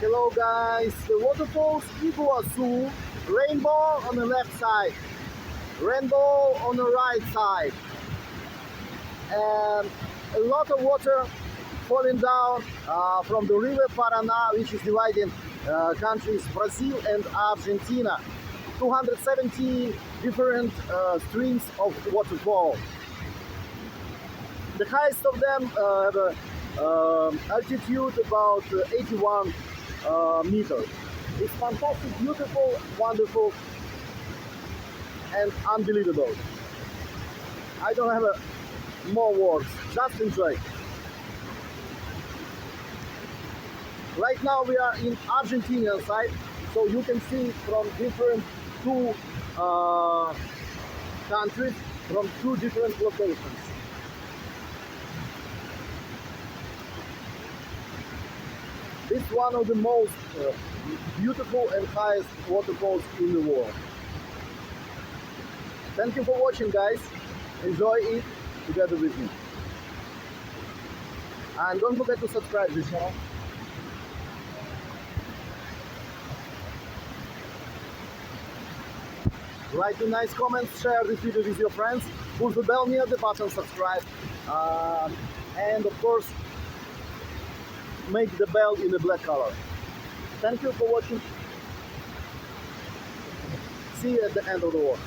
Hello guys, the waterfalls Iguazu, rainbow on the left side, rainbow on the right side, and a lot of water falling down from the river Paraná, which is dividing countries Brazil and Argentina. 270 different streams of waterfall. The highest of them have a altitude about 81 meters. It's fantastic, beautiful, wonderful, and unbelievable. I don't have more words, just enjoy. Right now we are in Argentinian side, so you can see from different two countries, from two different locations. It's one of the most beautiful and highest waterfalls in the world. Thank you for watching, guys. Enjoy it together with me. And don't forget to subscribe to this channel. Write me nice comments, share this video with your friends, push the bell near the button, subscribe, and of course make the bell in a black color. Thank you for watching. See you at the end of the walk.